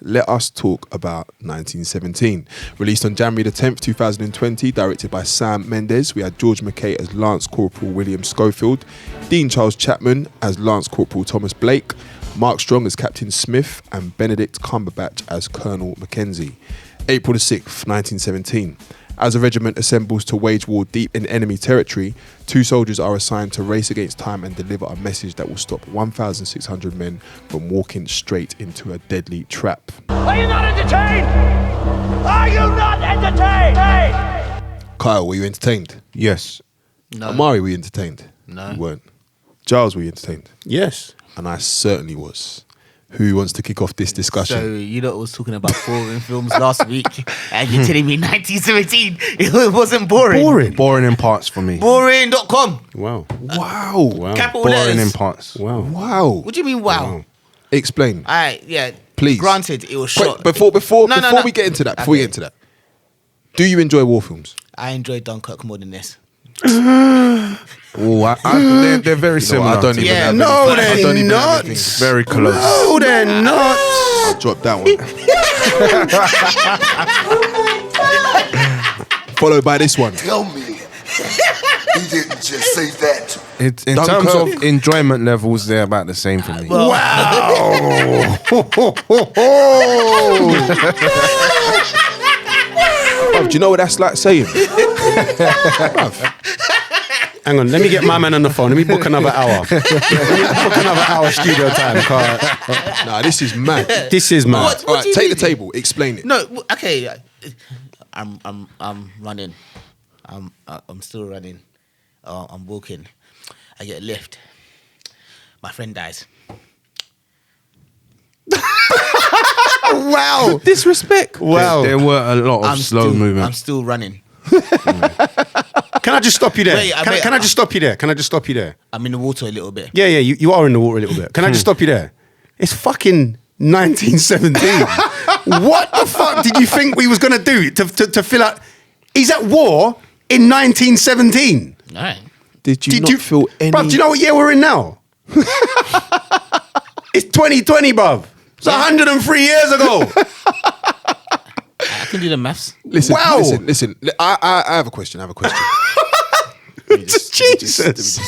let us talk about 1917. Released on January the 10th, 2020, directed by Sam Mendes. We had George MacKay as Lance Corporal William Schofield, Dean Charles Chapman as Lance Corporal Thomas Blake, Mark Strong as Captain Smith, and Benedict Cumberbatch as Colonel Mackenzie. April the 6th, 1917. As a regiment assembles to wage war deep in enemy territory, 2 soldiers are assigned to race against time and deliver a message that will stop 1,600 men from walking straight into a deadly trap. Are you not entertained? Are you not entertained? Hey! Kyle, were you entertained? Yes. No. Amari, were you entertained? No. You weren't. Giles, were you entertained? Yes. And I certainly was. Who wants to kick off this discussion? So you lot was talking about boring films last week, and you're telling me 1917 it wasn't boring. Boring in parts for me. Boring.com. Wow. Wow. Capital Boring letters. in parts. Wow. What do you mean? Wow. Explain. All right. Yeah. Please. Granted, it was shot. Wait, before No. we get into that, do you enjoy war films? I enjoyed Dunkirk more than this. Oh, they're very similar. I don't even Yeah. have No, anything. I they're don't even have not. anything. Very close. Oh, No, they're not. I'll drop that one. Followed by this one. Tell me, he didn't just say that. In terms of enjoyment levels, they're about the same for me. Bruv, do you know what that's like saying? Bruv. Hang on, let me get my man on the phone. Let me book another hour. Book another hour studio time. Nah, this is mad. This is mad. What All right, do you take mean? the table. Explain it. No. Okay. I'm running. I'm still running. I'm walking. I get a lift. My friend dies. Wow. Disrespect. Wow. There were a lot of slow movement. I'm still running. Can I just stop you there? Wait, Can I just stop you there? Can I just stop you there? I'm in the water a little bit. Yeah, you are in the water a little bit. Can I just stop you there? It's fucking 1917. What the fuck did you think we was gonna do to fill out? He's at war in 1917. All right. Did you feel any... Bruv, do you know what year we're in now? It's 2020, bruv. It's 103 years ago. I can do the maths. Listen, Wow. listen. I have a question. Jesus.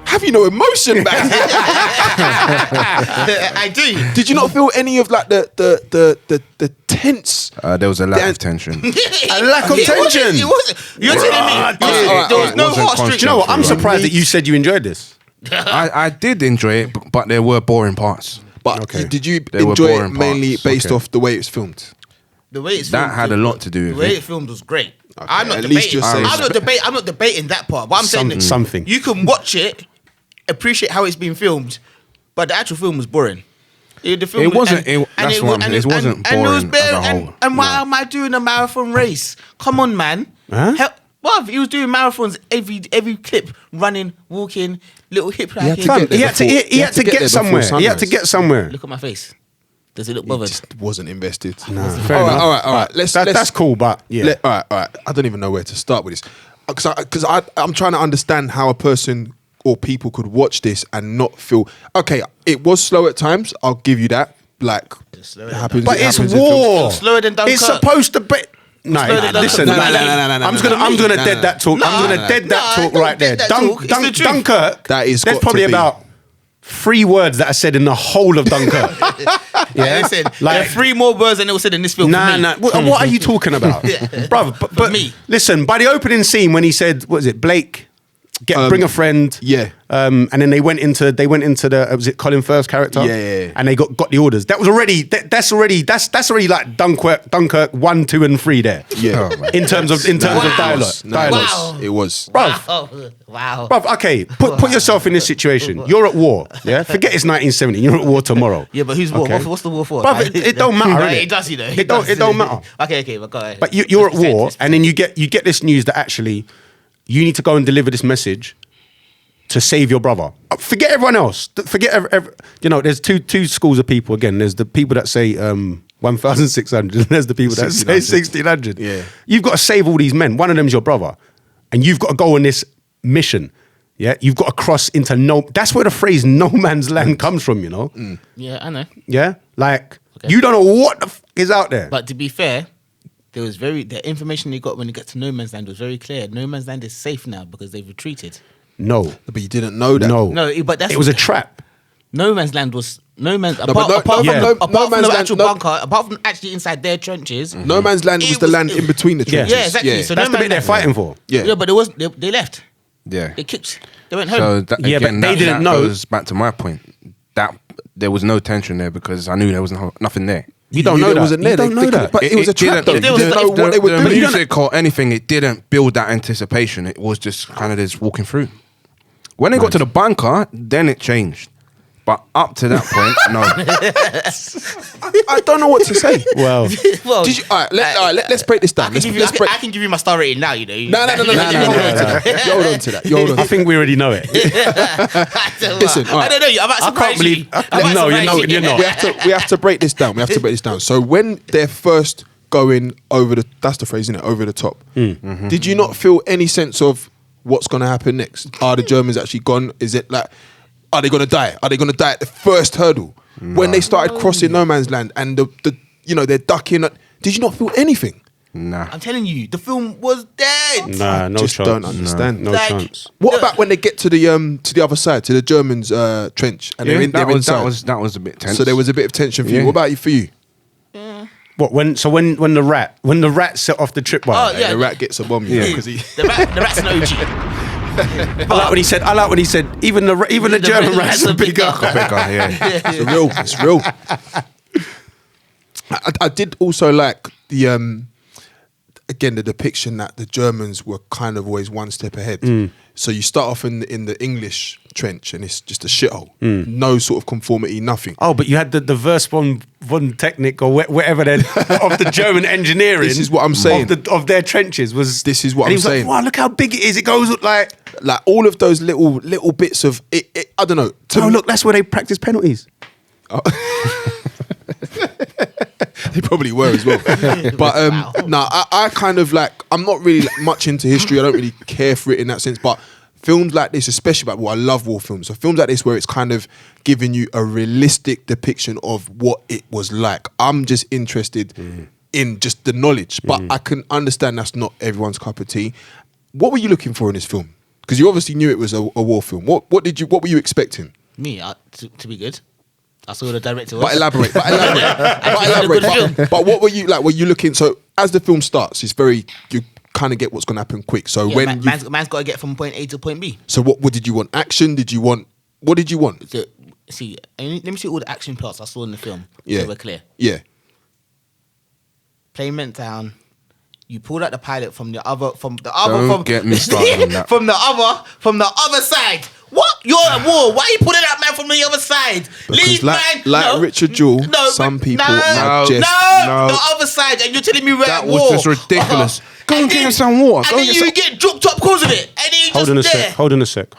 Have you no emotion, man? I do. Did you not feel any of like the tense? There was a lack of tension. A lack of tension. It wasn't. You're telling me there was no Wasn't heartstrings. Do you know what? I'm surprised that you said you enjoyed this. I did enjoy it, but there were boring parts. But Okay. did you They were enjoy it boring mainly parts. based Okay. off the way it's filmed? The way it's That filmed had a lot to do The with way it. it filmed was great. Okay, I'm not at least debating. you're saying- I'm not debating that part. But I'm saying that Something. you can watch it, appreciate how it's been filmed, but the actual film was boring. The film It wasn't- that's what I'm saying. It wasn't boring as a whole. And why am I doing a marathon race? Come on, man. Huh? Well, he was doing marathons every clip, running, walking, little hip hacking. get there He had to before- get there somewhere. before He had to sunrise. get somewhere. Look at my face. Does it look He bothered? just wasn't invested. Fair all enough. right. All right. That's cool, but yeah. All right. I don't even know where to start with this because I'm trying to understand how a person or people could watch this and not feel okay. It was slow at times. I'll give you that. Like slower it than happens. But it it's happens in war. films. Slower than Dunkirk. It's supposed to be. No, listen. No, I'm gonna dead that talk. I'm gonna dead that talk don't right there. dead that talk. It's the truth. Dunkirk. That is There's got probably to be. about 3 words that are said in the whole of Dunkirk. Yeah, listen, there are 3 more words than it was said in this film. for me. Nah. What are you talking about, brother? But me. Listen, by the opening scene when he said, "What is it, Blake? Bring a friend." Yeah. And then they went into the was it Colin Firth's character? Yeah. And they got the orders. That was already that's already like Dunkirk 1, 2, and 3 there. Yeah. In terms of dialogue. Wow. It was. Wow. Bruv, okay, put yourself in this situation. You're at war, yeah? Forget it's 1970. You're at war tomorrow. Yeah, but who's war? Okay. What's the war for? Bruv, it don't matter, Right, innit? it does, you know. It don't matter. Okay, but go ahead. But you're at war, and then you get this news that actually you need to go and deliver this message to save your brother. Forget everyone else. Forget there's two schools of people. Again, there's the people that say 1,600, and there's the people that say 1,600. Yeah. You've got to save all these men. One of them's your brother, and you've got to go on this mission. Yeah, you've got to cross into no. That's where the phrase "no man's land" comes from. You know. Yeah, I know. Yeah, like Okay. you don't know what the is out there. But to be fair, the information they got when they got to No Man's Land was very clear. No Man's Land is safe now because they've retreated. No, But you didn't know that. No, but that's it was a trap. No Man's Land was No Man's but apart, no- apart no- from, no- apart No from Man's the Land- actual no- bunker, apart from actually inside their trenches. No Man's Land It was the was- land in between the Yeah. trenches. Yeah, exactly. So That's No the bit Man's they're Land- fighting for. Yeah. Yeah, but they left. Yeah. They kicked. They went home. So that, Yeah, but again, they didn't that know. goes back to my point. That there was no tension there because I knew there was nothing there. You don't know It that. wasn't there. You don't know that. But it was a trap, though. You didn't- didn't know what they were the doing. music or anything, it didn't build that anticipation. It was just kind of just walking through. When they got to the bunker, then it changed. But up to that point, no. I don't know what to say. Well, well, Did you, all right, let's break this down. I can give you my star rating now. You know. No. You hold on to that. You hold on I to think we already know it. Listen, all right. I don't know. I'm about to I surprise can't believe. you. I'm about to No, surprise you're not. We have to break this down. So when they're first going over the, that's the phrase, isn't it? Over the top. Did you not feel any sense of what's going to happen next? Are the Germans actually gone? Is it like, are they going to die? Are they going to die at the first hurdle? When they started crossing No Man's Land and they're ducking. Did you not feel anything? Nah. I'm telling you, the film was dead. Nah, no Just chance. don't understand. No Like- chance. What about when they get to the other side, to the Germans' trench, and they're inside? That was a bit tense. So there was a bit of tension for you. Yeah. What about for you? What when the rat set off the tripwire? Oh, yeah. The rat gets a bomb, Yeah. because he. The rat's an OG. I like when he said even the German rats are bigger. Bigger, yeah. It's real. I did also like the again the depiction that the Germans were kind of always one step ahead. So you start off in the English trench and it's just a shithole. No sort of conformity, nothing. Oh, but you had the Verse von Technik or whatever of the German engineering. This is what I'm saying. Of their trenches was. This is what and he I'm was saying. Like, wow, look how big it is. It goes like all of those little bits of it I don't know. oh look, that's where they practice penalties. They probably were as well. But no, I kind of like, I'm not really much into history. I don't really care for it in that sense. But films like this, especially I love war films. So films like this where it's kind of giving you a realistic depiction of what it was like. I'm just interested in just the knowledge. But I can understand that's not everyone's cup of tea. What were you looking for in this film? Because you obviously knew it was a war film. What were you expecting? Me, to be good. I saw the director. Was. But elaborate. Good But what were you like? Were you looking? So as the film starts, it's very, you kind of get what's going to happen quick. So Yeah, when man's got to get from point A to point B. so what did you want? Action? What did you want? So, see, let me see all the action parts I saw in the film. Yeah. So we're clear. Yeah. Plane went down. You pulled out the pilot from the other. Don't get me started on that. from the other side. What? You're at war. Why are you pulling that man from the other side? Because Leave like man. No. Richard Jewell, No, some but- people no, are just no, the other side, and you're telling me we're That at was war. just ridiculous. Go and get then- him some water. Go And and then get you get dropped up because of it. And then you Hold on a just there. sec. Hold on a sec.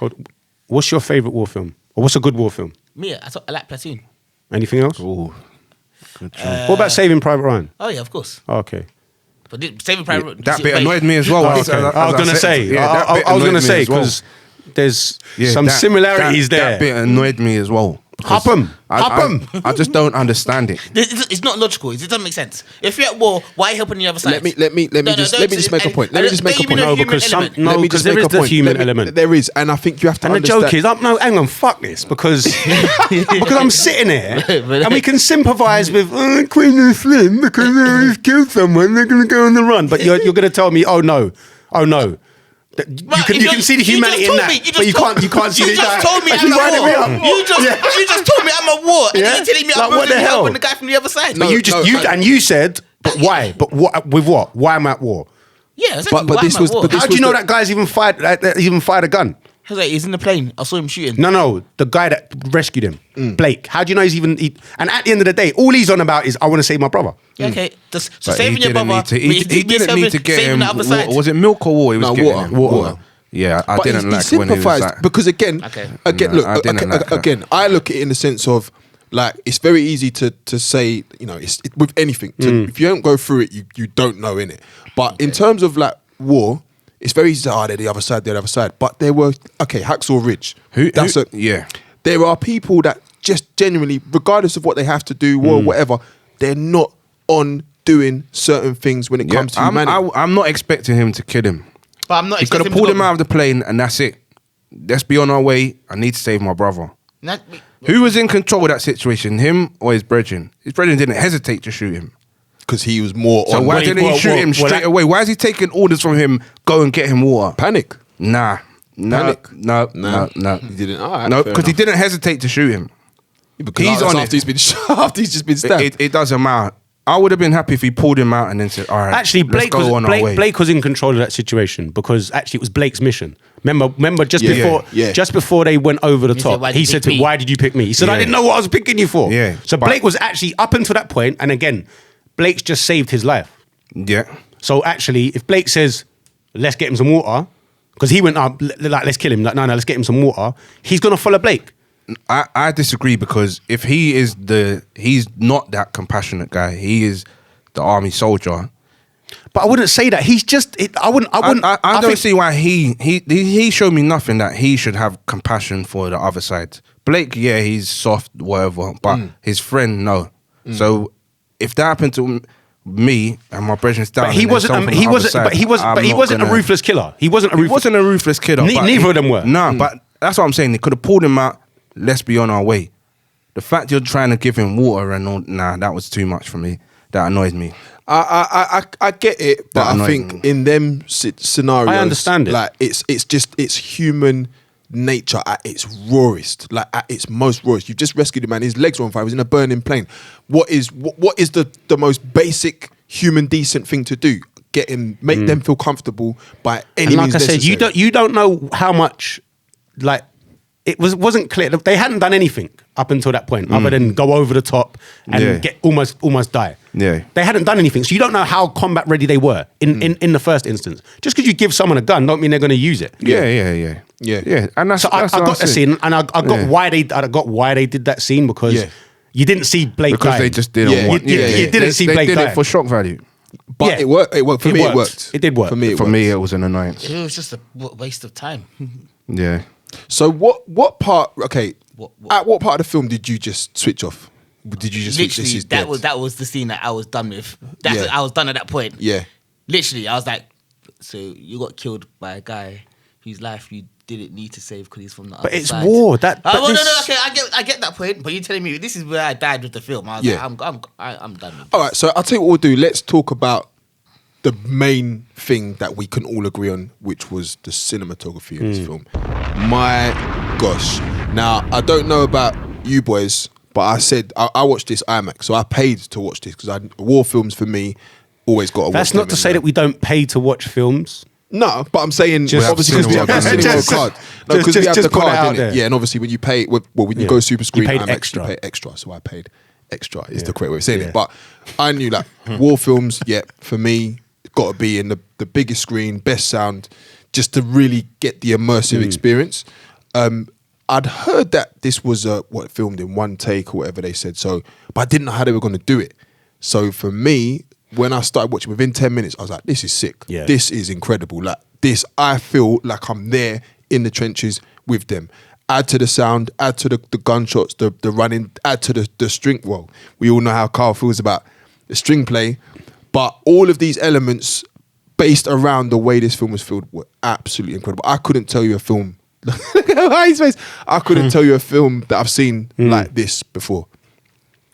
What's your favourite war film? Or what's a good war film? Me, I like Platoon. Anything else? Ooh, good job. What about Saving Private Ryan? Oh yeah, of course. Oh, okay. But Saving Private. That bit annoyed me as well. Oh, okay. I was going to say. that bit I was going to annoyed me say as well. because there's Yeah, some that- similarities there. That bit annoyed me as well. Hop 'em. Hop 'em. I just don't understand it. It's not logical. It doesn't make sense. If you're at war, why are you helping the other side? Let me just make a point. Let me just make a point. No, because some element. no, Let me because just there make is a the point. human element. There is, and I think you have to And the understand. joke is, no, hang on, fuck this, because I'm sitting here and we can sympathise with Queen and Slim because he's killed someone, they're going to go on the run. But you're going to tell me, oh no. You can see the humanity in that, but you can't see the You just told me Actually, I'm winding me at up. war. You just told me I'm at war. And Yeah? you're telling me Like, I'm what the really hell? helping the guy from the other side. But you said, but why? But what? With what? Why am I at war? Yeah, exactly. But Why this am I was- at war? but this How do you was know the- that guy's even fired a gun? He's in the plane. I saw him shooting. No, the guy that rescued him, Blake. How do you know and at the end of the day, all he's on about is, I want to save my brother. Yeah, okay. So But saving your brother. He didn't need to get saving him. the other side. Was it milk or water? He was No, getting water. him? Water. Yeah, I But didn't he like when he was sympathised like. because again, Okay. look, I didn't like that. again, I look at it in the sense of like it's very easy to say, with anything. If you don't go through it, you don't know in it. But in terms of like war, it's very easy to say, they're the other side, they're the other side. But there were, Hacksaw Ridge. Yeah. There are people that just genuinely, regardless of what they have to do or whatever, they're not on doing certain things when it comes to humanity. I'm not expecting him to kill him. But I'm not. He's gonna pull him out of the plane, and that's it. Let's be on our way. I need to save my brother. Who was in control of that situation, him or his brethren? His brethren didn't hesitate to shoot him. Because he was more So on... why didn't he shoot him straight away? Why is he taking orders from him, go and get him water? Panic. Nah. No. He didn't. All right, No, fair because he enough. didn't hesitate to shoot him. He's on after he's been shot, after he's just been stabbed. It doesn't matter. I would have been happy if he pulled him out and then said, all right, Actually, let's go on our way. Blake was in control of that situation because actually it was Blake's mission. Remember just before they went over the top, he said to him, why did you pick me? He said, I didn't know what I was picking you for. Yeah. So Blake was actually up until that point, and again, Blake's just saved his life. Yeah. So actually, if Blake says, let's get him some water, because he went up, like, let's kill him. Like, no, let's get him some water. He's going to follow Blake. I disagree because if he's not that compassionate guy. He is the army soldier. But I wouldn't say that. He's just. I don't see why he showed me nothing that he should have compassion for the other side. Blake, yeah, he's soft, whatever, but his friend, no. So if that happened to me and my brethren's down, But he wasn't a ruthless killer. He wasn't a ruthless killer. Neither of them were. No, but that's what I'm saying. They could have pulled him out. Let's be on our way. The fact you're trying to give him water and all, that was too much for me. That annoys me. I get it, but I think in them scenarios, I understand it. Like it's human nature at its rawest, like at its most rawest. You've just rescued a man. His legs were on fire. He was in a burning plane. What is the most basic human decent thing to do? Make them feel comfortable by any means necessary. Like I said, you don't know how much, like, it wasn't clear. They hadn't done anything up until that point, other than go over the top and get almost die. Yeah, they hadn't done anything, so you don't know how combat ready they were in the first instance. Just because you give someone a gun, don't mean they're going to use it. Yeah. And that's, so I got the scene, and I got why they did that scene because you didn't see Blake because die. they just didn't want. You didn't see Blake die. They did die it for shock value. But it worked. It worked for me. It worked. It did work. For me. For me, it was an annoyance. It was just a waste of time. Yeah. So what part? Okay, at what part of the film did you just switch off? Did you just literally switch, this is that was the scene that I was done with. I was done at that point. Yeah. Literally, I was like, so you got killed by a guy whose life you didn't need to save because he's from the other But it's side. war. No, okay, I get that point. But you're telling me this is where I died with the film. I was like, I'm done with this. All right, so I'll tell you what we'll do. Let's talk about the main thing that we can all agree on, which was the cinematography in this film. My gosh. Now, I don't know about you boys, but I said I watched this IMAX, so I paid to watch this because war films for me always got to watch. That's not to say that we don't pay to watch films. No, but I'm saying Just obviously because we have the cinema card. No, because we have the card in it. Yeah, and obviously when you pay, when you go super screen, you paid IMAX, extra. you pay extra. So I paid extra. Is the correct way of saying it. But I knew like war films. Yeah, for me, got to be in the biggest screen, best sound, just to really get the immersive experience. I'd heard that this was filmed in one take or whatever they said. So, but I didn't know how they were going to do it. So for me, when I started watching, within 10 minutes, I was like, this is sick. Yeah. This is incredible. Like this, I feel like I'm there in the trenches with them. Add to the sound, add to the gunshots, the running, add to the string. Well, we all know how Carl feels about the string play, but all of these elements based around the way this film was filmed were absolutely incredible. I couldn't tell you a film. Look at his face. I couldn't tell you a film that I've seen like this before.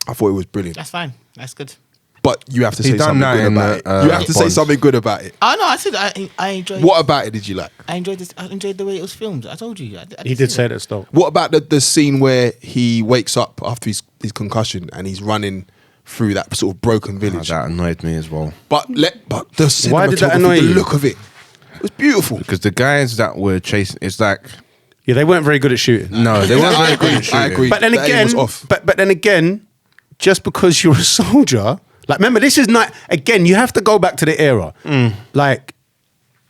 I thought it was brilliant. That's fine. That's good. But you have to say something good about it. You have to say something good about it. Oh no, I said I enjoyed. What about it did you like? I enjoyed this. I enjoyed the way it was filmed. I told you. He did say that stuff. What about the scene where he wakes up after his concussion and he's running through that sort of broken village? That annoyed me as well. But the cinematography, Why did that annoy the you? look of it was beautiful. Because the guys that were chasing, it's like, Yeah, they weren't very good at shooting. no, they weren't very good at shooting. I agree. But then The aim again, was off. but then again, just because you're a soldier, like remember, this is not. Again, you have to go back to the era. Like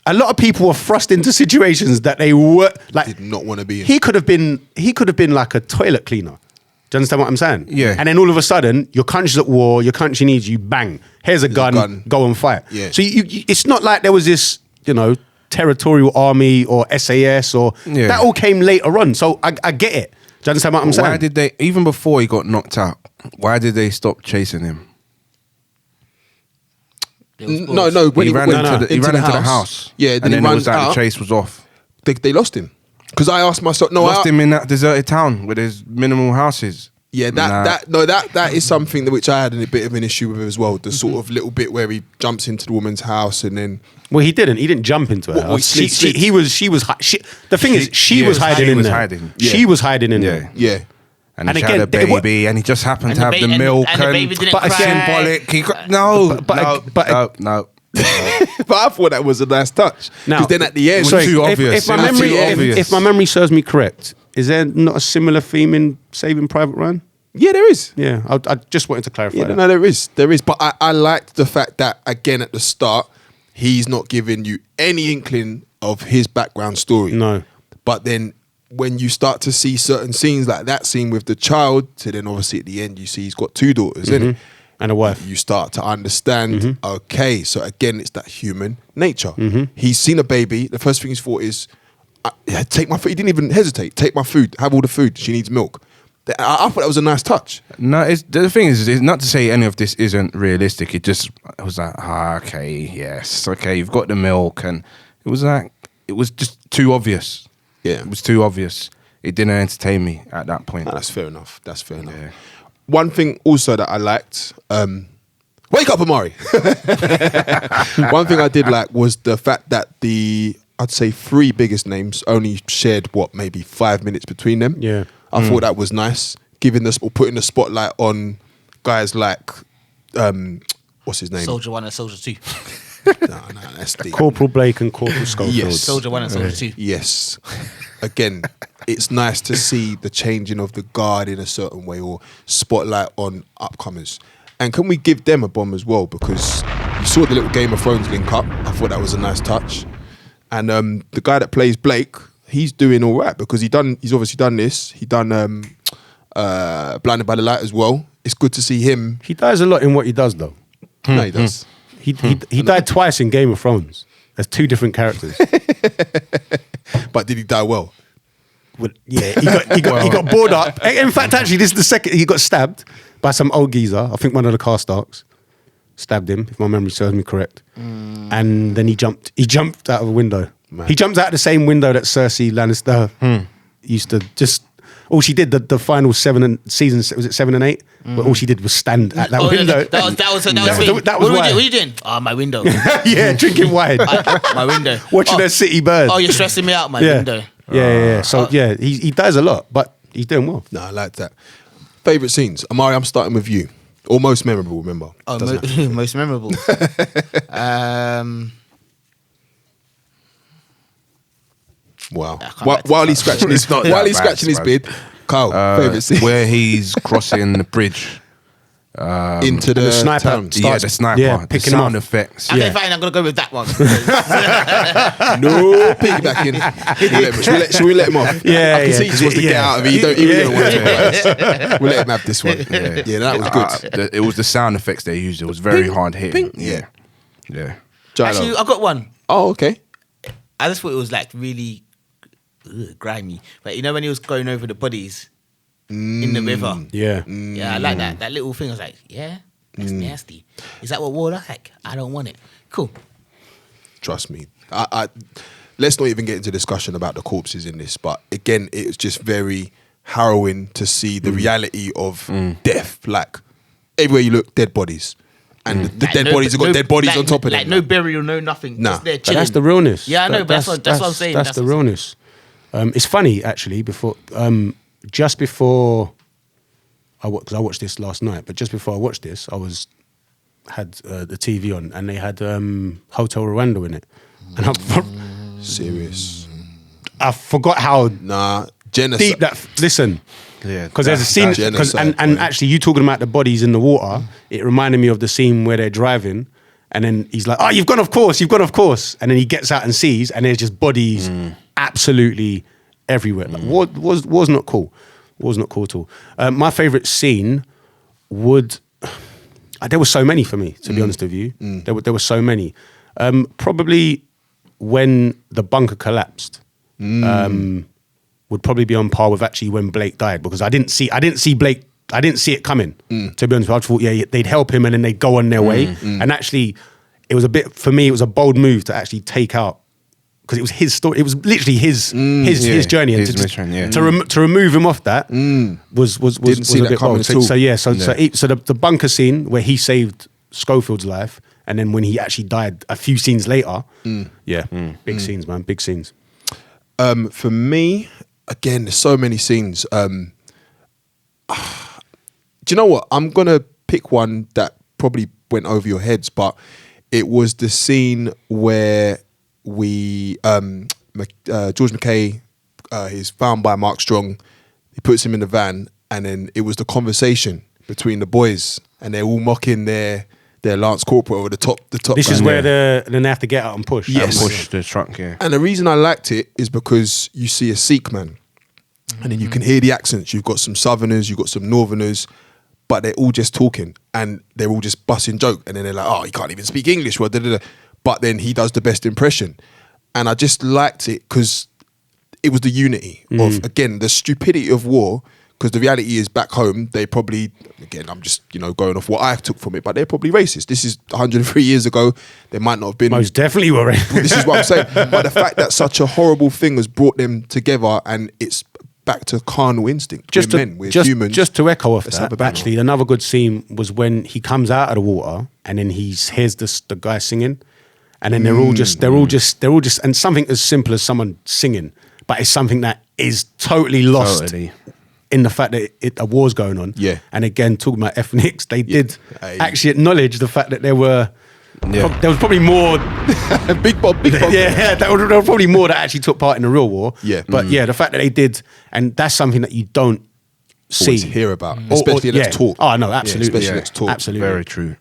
a lot of people were thrust into situations that they were like Did not want to be in. He could have been like a toilet cleaner. Do you understand what I'm saying? Yeah. And then all of a sudden, your country's at war. Your country needs you. Bang! Here's a gun. gun. Go and fight. Yeah. So it's not like there was this, territorial army or SAS or that all came later on. So I get it. Do you understand what I'm saying? Why did they, even before he got knocked out, why did they stop chasing him? No. When He ran into into the house. Yeah, and then it was like the chase was off. They lost him. Because I asked myself, Lost him in that deserted town with his minimal houses. Yeah, that is something that which I had a bit of an issue with as well. The sort of little bit where he jumps into the woman's house and then. Well, he didn't. He didn't jump into her house. She was hiding in there. She was hiding in there. Yeah. And she had a baby, and he just happened to have the milk. And the baby didn't but cry. symbolic. No. But I thought that was a nice touch. Because then at the end, Sorry, too obvious. If my memory serves me correct, is there not a similar theme in Saving Private Ryan? Yeah, there is. Yeah, I just wanted to clarify that. No, there is. But I liked the fact that, again, at the start, he's not giving you any inkling of his background story. No. But then when you start to see certain scenes like that scene with the child, to then obviously at the end you see he's got 2 daughters, innit? And a wife. You start to understand, okay, so again, it's that human nature. He's seen a baby. The first thing he's thought is, take my food. He didn't even hesitate. Take my food. Have all the food. She needs milk. I thought that was a nice touch. No, the thing is, it's not to say any of this isn't realistic. It was like, okay, yes, okay, you've got the milk, and it was just too obvious. Yeah, it was too obvious. It didn't entertain me at that point. No, that's fair enough. Yeah. One thing also that I liked, wake up, Amari. One thing I did like was the fact that I'd say 3 biggest names only shared maybe 5 minutes between them. Yeah. I thought that was nice, putting the spotlight on guys like, what's his name? Soldier 1 and Soldier 2. No, that's deep. Corporal Blake and Corporal Schofield. Yes. Soldier 1 and Soldier 2. Yes. Again, it's nice to see the changing of the guard in a certain way, or spotlight on upcomers. And can we give them a bomb as well? Because you saw the little Game of Thrones link up. I thought that was a nice touch. And the guy that plays Blake, he's doing all right because he's obviously done this. He done Blinded by the Light as well. It's good to see him. He dies a lot in what he does, though. No, he does. He died twice in Game of Thrones. There's 2 different characters. But did he die well? Well, yeah, he got bored up. In fact, actually, this is the second. He got stabbed by some old geezer. I think one of the Karstarks stabbed him, if my memory serves me correct. And then he jumped out of a window. Man. He jumped out the same window that Cersei Lannister used to just. All she did the final 7 seasons, was it 7 and 8? But all she did was stand at that window. That was why. What are you doing? Oh, my window. Yeah, drinking wine. My window. Watching a city bird. Oh, you're stressing me out. My window. Yeah. So he does a lot, but he's doing well. No, I like that. Favourite scenes? Amari, I'm starting with you. Or most memorable, remember. Oh, most memorable. Wow. While he's scratching his beard, Kyle, favourite scene. Where he's crossing the bridge. Into the sniper. town. Yeah, the sniper. Yeah, picking the sound him up. effects. Okay, fine, I'm going to go with that one. No piggybacking. Should we let him off? Yeah, I can see he just wants to get out of it. He don't want to talk about this. We'll let him have this one. Yeah, that was good. It was the sound effects they used. It was very hard hitting. Yeah. Actually, I got one. Oh, okay. I just thought it was like really grimy. But you know when he was going over the bodies in the river? Yeah. Yeah, I like that. That little thing, I was like, yeah, that's nasty. Is that what war like? I don't want it. Cool. Trust me. Let's not even get into discussion about the corpses in this, but again, it's just very harrowing to see the reality of death. Like, everywhere you look, dead bodies. And the dead bodies have got dead bodies on top of them. Like no burial, no nothing. Nah. Just there But chilling. that's the realness. Yeah, I know, but that's what I'm saying. That's the realness. It's funny, actually, just before because I watched this last night, but just before I watched this, I had the TV on and they had Hotel Rwanda in it. And I'm serious. I forgot how genocide. deep that. Listen. Yeah, because there's a scene, and actually, you talking about the bodies in the water, it reminded me of the scene where they're driving, and then he's like, "Oh, you've gone, of course," and then he gets out and sees, and there's just bodies absolutely everywhere. Like, was not cool. Was not cool at all. My favourite scene there were so many for me, to be honest with you. There were so many. Probably when the bunker collapsed, would probably be on par with actually when Blake died, because I didn't see Blake. I didn't see it coming. To be honest, I thought they'd help him and then they'd go on their way. And actually, it was it was a bold move to actually take out, because it was his story. It was literally his journey, and his mission, to remove him off that was Didn't see a that bit coming bold. at all. So the bunker scene where he saved Schofield's life, and then when he actually died a few scenes later, big scenes, man, big scenes. For me, again, there's so many scenes. Do you know what? I'm gonna pick one that probably went over your heads, but it was the scene where George MacKay is found by Mark Strong. He puts him in the van, and then it was the conversation between the boys, and they're all mocking their Lance Corporal over the top. This guy. is where then they have to get out and push. Yes. Push the truck, yeah. And the reason I liked it is because you see a Sikh man, and then you can hear the accents. You've got some Southerners, you've got some Northerners, but they're all just talking, and they're all just busting joke, and then they're like, "Oh, he can't even speak English." Well, but then he does the best impression, and I just liked it because it was the unity of, again, the stupidity of war. Because the reality is, back home, they probably, again, I'm just, going off what I took from it, but they're probably racist. This is 103 years ago. They might not have been. Most definitely were racist. This is what I'm saying. But the fact that such a horrible thing has brought them together, and it's back to carnal instinct. We're humans. Just to echo off Let's have a that, banner. actually, another good scene was when he comes out of the water, and then he hears the guy singing, and then they're all just, and something as simple as someone singing, but it's something that is totally lost. In the fact that a war's going on. Yeah. And again, talking about ethnics, they did actually acknowledge the fact that there was probably more Big Bob. there was probably more that actually took part in the real war. Yeah. But the fact that they did, and that's something that you don't Always see. hear about, especially let's talk. Oh no, absolutely. especially let's talk. Absolutely. Very true.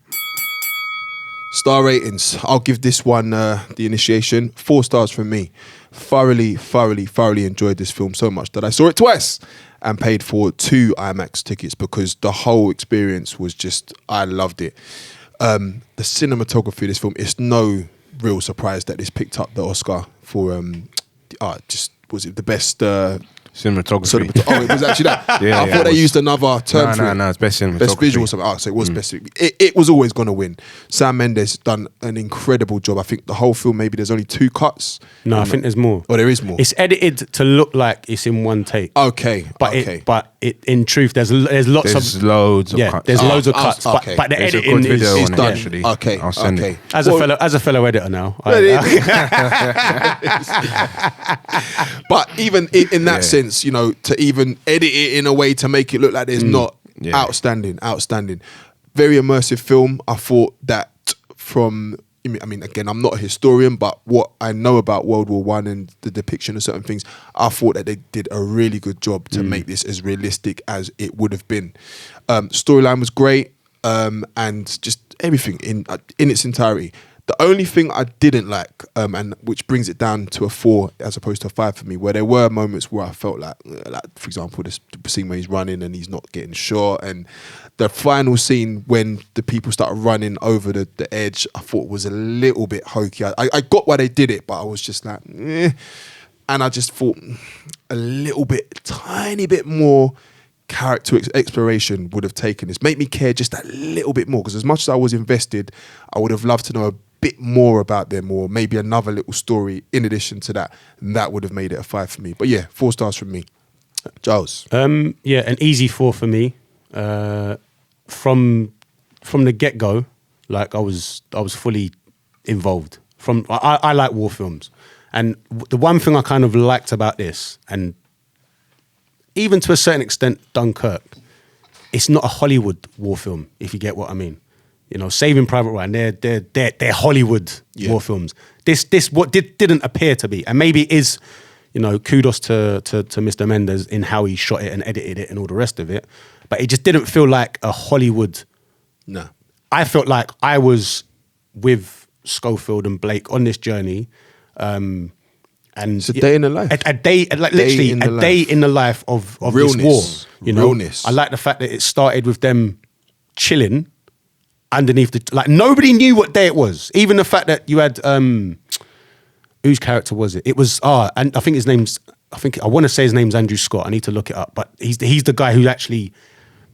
Star ratings. I'll give this one the initiation. 4 stars from me. Thoroughly enjoyed this film so much that I saw it twice and paid for 2 IMAX tickets because the whole experience was just, I loved it. The cinematography of this film, it's no real surprise that this picked up the Oscar for was it the best Cinematography. it was actually that. I thought it they was. used another term for it. No, it's best cinematography. Best visual or something. Oh, so it was best. It was always going to win. Sam Mendes done an incredible job. I think the whole film, maybe there's only 2 cuts. No, I think there's more. Oh, there is more. It's edited to look like it's in one take. Okay. But in truth, there's lots of loads of cuts. There's loads of cuts. okay. But the There's a editing good video is on it, done. actually. Okay. I'll send it. as a fellow editor now. But even in that sense, to even edit it in a way to make it look like there's not outstanding. Very immersive film. I thought that again, I'm not a historian, but what I know about World War I and the depiction of certain things, I thought that they did a really good job to make this as realistic as it would have been. Storyline was great, and just everything in its entirety. The only thing I didn't like, and which brings it down to a 4 as opposed to a 5 for me, where there were moments where I felt like for example, the scene where he's running and he's not getting shot, and the final scene when the people started running over the edge, I thought was a little bit hokey. I got why they did it, but I was just like, eh. And I just thought tiny bit more character exploration would have taken this. Make me care just a little bit more, because as much as I was invested, I would have loved to know a bit more about them, or maybe another little story in addition to that, and that would have made it a 5 for me. But yeah, 4 stars from me. Giles. An easy 4 for me. From the get go, like I was fully involved. I like war films, and the one thing I kind of liked about this, and even to a certain extent, Dunkirk, it's not a Hollywood war film, if you get what I mean. Saving Private Ryan, they're Hollywood war films. This didn't appear to be, and maybe it is, kudos to Mr. Mendes in how he shot it and edited it and all the rest of it, but it just didn't feel like a Hollywood. No, I felt like I was with Schofield and Blake on this journey. And it's a day in the life. A day, like literally a day in the life of Realness. this war. Realness. I like the fact that it started with them chilling underneath nobody knew what day it was. Even the fact that you had whose character was it? It was and I think I want to say his name's Andrew Scott. I need to look it up, but he's the guy who actually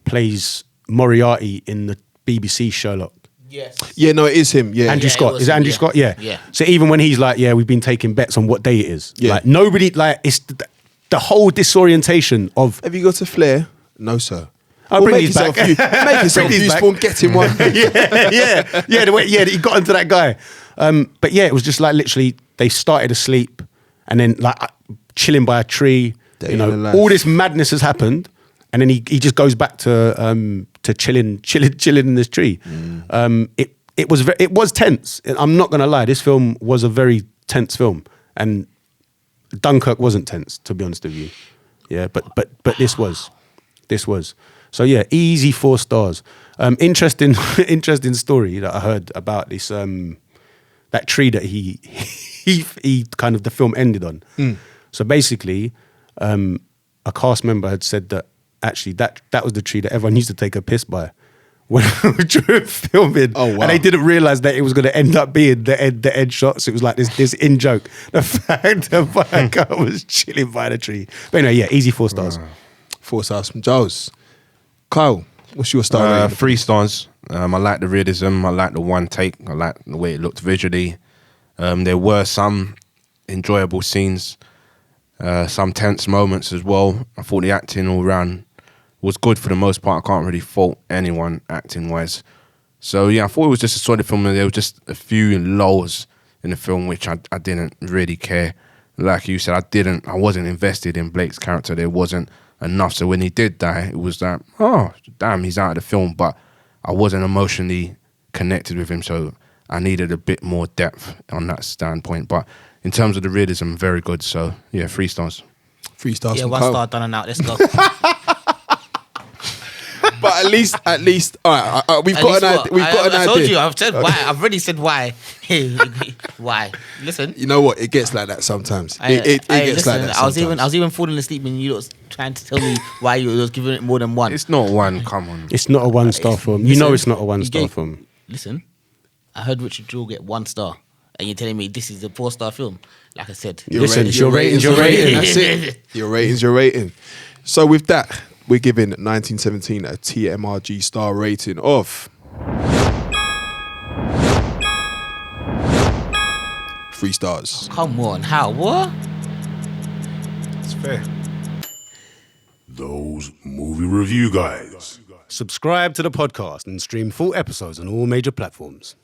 plays Moriarty in the BBC Sherlock. Yes. Yeah, no, it is him. Yeah, Andrew Scott. was Is it him, Andrew yeah. Scott? Yeah. Yeah. So even when he's like, yeah, we've been taking bets on what day it is. Yeah. Like nobody, like it's the whole disorientation of. Have you got a flare? No, sir. I'll bring these back. Make yourself Bring these useful back. and get him one. yeah. The way that he got into that guy. But yeah, it was just like literally they started asleep and then like chilling by a tree. Day You in the know, life. all this madness has happened, and then he just goes back to chilling in this tree. It was tense. I'm not gonna lie. This film was a very tense film, and Dunkirk wasn't tense, to be honest with you. Yeah, but this was. So yeah, easy 4 stars. Interesting story that I heard about this that tree that he kind of the film ended on. So basically, a cast member had said that actually that was the tree that everyone used to take a piss by when during filming. Oh, wow. And they didn't realise that it was going to end up being the end shot. So it was like this in joke. The fact that my guy was chilling by the tree. But anyway, yeah, easy 4 stars. 4 stars from Giles. Kyle, what's your star rating? 3 stars. I like the realism. I like the one take. I like the way it looked visually. There were some enjoyable scenes, some tense moments as well. I thought the acting all round was good for the most part. I can't really fault anyone acting wise. So yeah, I thought it was just a solid film. There were just a few lows in the film which I didn't really care. Like you said, I wasn't invested in Blake's character. There wasn't enough. So when he did die, it was like, oh damn, he's out of the film. But I wasn't emotionally connected with him, so I needed a bit more depth on that standpoint. But in terms of the realism, very good. So yeah, 3 stars. 3 stars Yeah, from 1 Kyle. star done and out. Let's go. But at least, all right, we've got an idea. We've got an I idea. told you. I've said why. I've already said why. Why? Listen. You know what? It gets like that sometimes. It gets listen, like that I was sometimes. even falling asleep when you was trying to tell me why you was giving it more than 1. It's not one. Come on. It's not a 1-star film. You know it's not a 1-star film. Listen, I heard Richard Jewell get 1 star, and you're telling me this is a 4-star film. Like I said, Listen, it's your rating. That's it. Your rating. So with that, we're giving 1917 a TMRG star rating of 3 stars. Come on, how? What? It's fair. Those movie review guys. Subscribe to the podcast and stream full episodes on all major platforms.